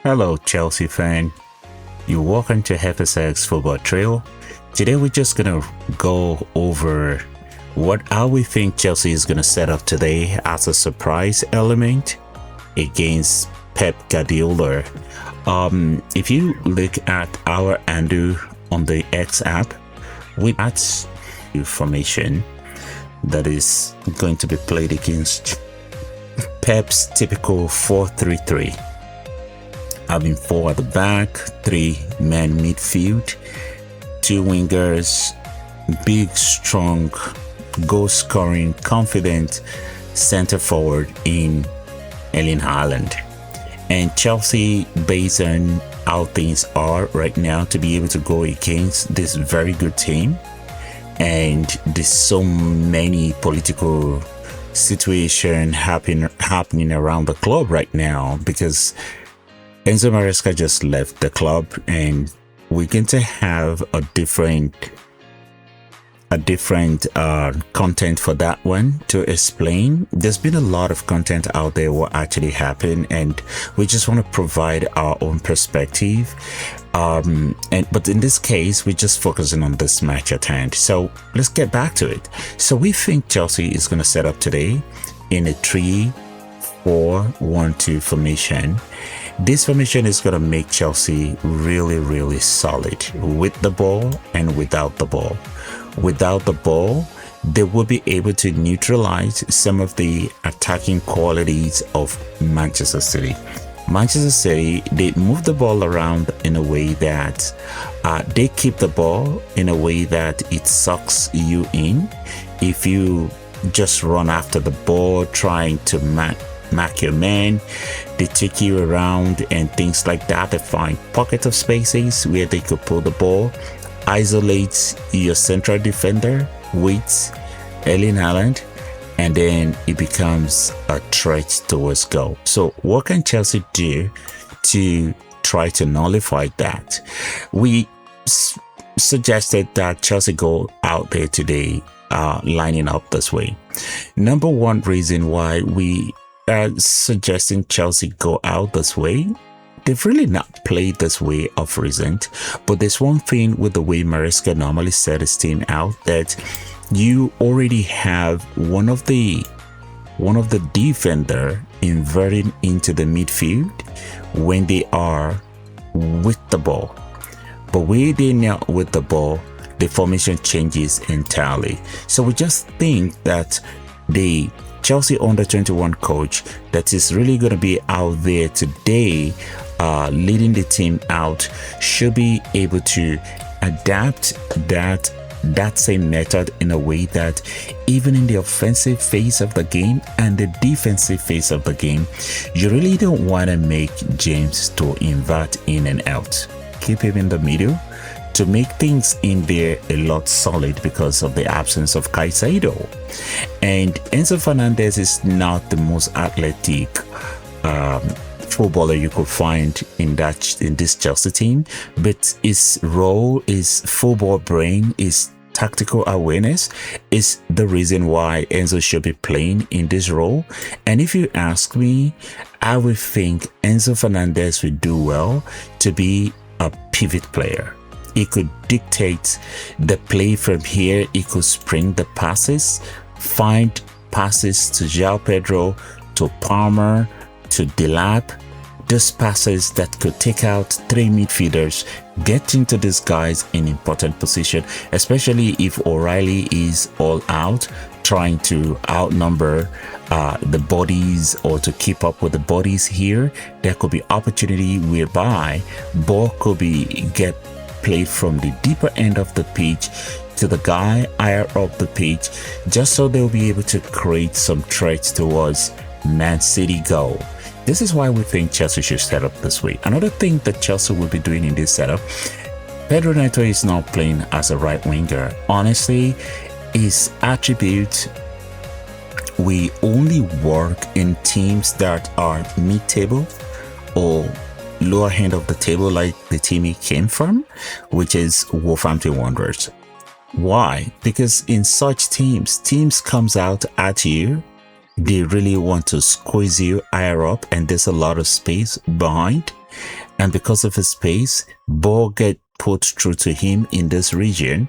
Hello, Chelsea fan. You're welcome to FSX Football Trail. Today, we're just gonna go over how we think Chelsea is gonna set up today as a surprise element against Pep Guardiola. If you look at our Andu on the X app, we add formation that is going to be played against Pep's typical 4-3-3. Having 4 at the back, 3-man midfield, 2 wingers, big, strong, goal-scoring, confident center forward in Erling Haaland. And Chelsea, based on how things are right now, to be able to go against this very good team, and there's so many political situation happening around the club right now because Enzo Maresca just left the club, and we're going to have a different content for that one to explain. There's been a lot of content out there what actually happened, and we just want to provide our own perspective. But in this case, we're just focusing on this match at hand. So let's get back to it. So we think Chelsea is going to set up today in a 3-4-1-2 formation. This formation is going to make Chelsea really solid with the ball and without the ball. Without the ball, they will be able to neutralize some of the attacking qualities of Manchester City. Manchester City, they move the ball around in a way that they keep the ball in a way that it sucks you in. If you just run after the ball trying to mark your man, they take you around and things like that. They find pockets of spaces where they could pull the ball, isolate your central defender with Erling Haaland, and then it becomes a threat towards goal. So what can Chelsea do to try to nullify that? We suggested that Chelsea go out there today lining up this way. Number one reason why we suggesting Chelsea go out this way, they've really not played this way of recent, but there's one thing with the way Maresca normally set his team out, that you already have one of the defender inverting into the midfield when they are with the ball. But when they're not with the ball, the formation changes entirely. So we just think that the Chelsea under-21 coach that is really going to be out there today leading the team out should be able to adapt that same method in a way that even in the offensive phase of the game and the defensive phase of the game, you really don't want to make James to invert in and out. Keep him in the middle to make things in there a lot solid because of the absence of Caicedo. And Enzo Fernandez is not the most athletic footballer you could find in this Chelsea team, but his role, his football brain, his tactical awareness is the reason why Enzo should be playing in this role. And if you ask me, I would think Enzo Fernandez would do well to be a pivot player. He could dictate the play from here. He could spring the passes, find passes to João Pedro, to Palmer, to Delap. Those passes that could take out 3 midfielders, get into these guys in important position, especially if O'Reilly is all out, trying to outnumber the bodies or to keep up with the bodies here. There could be opportunity whereby ball could get played from the deeper end of the pitch to the guy higher up the pitch, just so they'll be able to create some threats towards Man City goal. This is why we think Chelsea should set up this way. Another thing that Chelsea will be doing in this setup, Pedro Neto is now playing as a right winger. Honestly, his attribute will only work in teams that are mid-table or lower end of the table, like the team he came from, which is Wolverhampton Wanderers. Why? Because in such teams comes out at you, they really want to squeeze you higher up, and there's a lot of space behind. and because of his pace, ball get put through to him in this region,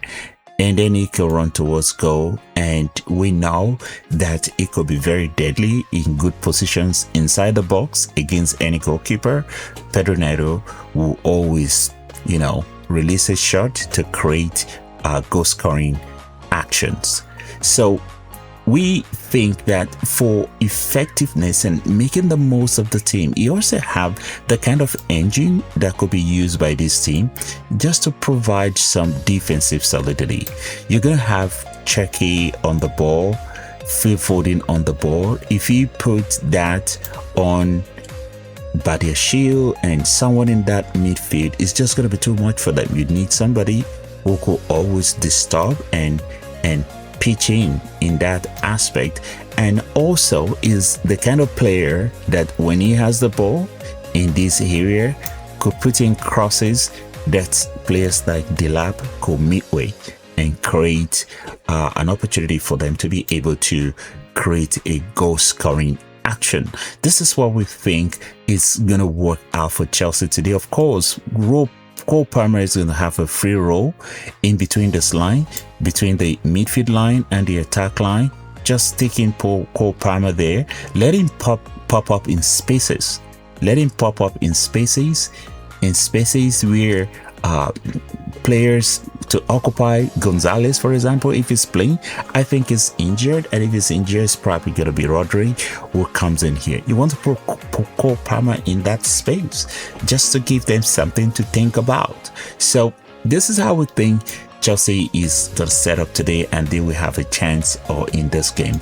and then he can run towards goal, and we know that it could be very deadly in good positions inside the box against any goalkeeper. Pedro Neto will always, release a shot to create goal scoring actions. So we think that for effectiveness and making the most of the team, you also have the kind of engine that could be used by this team just to provide some defensive solidity. You're going to have Cherki on the ball, Phil Foden on the ball. If you put that on Badiashile and someone in that midfield, it's just going to be too much for them. You need somebody who could always disturb and pitch in that aspect, and also is the kind of player that when he has the ball in this area could put in crosses that players like Delap could midway and create an opportunity for them to be able to create a goal scoring action. This is what we think is going to work out for Chelsea today. Of course, Cole Palmer is going to have a free role in between this line, between the midfield line and the attack line. Just taking Cole Palmer there, let him pop up in spaces. Let him pop up in spaces where players to occupy. Gonzalez, for example, if he's playing, I think he's injured, and if he's injured, it's probably going to be Rodri who comes in here. You want to put Cole Palmer in that space just to give them something to think about. So this is how we think Chelsea is going to set up today, and they will have a chance in this game.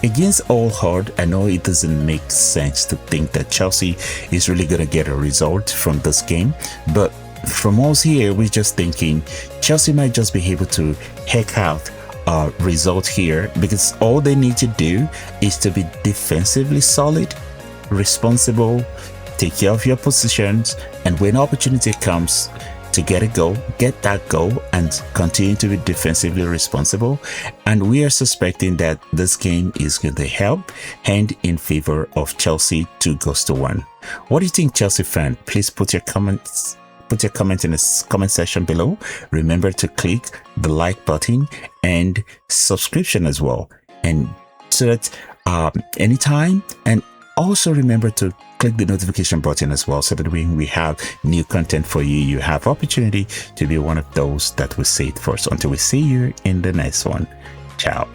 Against Old Hard, I know it doesn't make sense to think that Chelsea is really going to get a result from this game, but from us here, we're just thinking Chelsea might just be able to heck out a result here, because all they need to do is to be defensively solid, responsible, take care of your positions, and when opportunity comes to get a goal, get that goal and continue to be defensively responsible. And we are suspecting that this game is going to help hand in favor of Chelsea 2-1. What do you think, Chelsea fan? Please put your comments in the comment section below. Remember to click the like button and subscription as well, and so that anytime, and also remember to click the notification button as well, so that when we have new content for you, you have opportunity to be one of those that will see it first. Until we see you in the next one, ciao.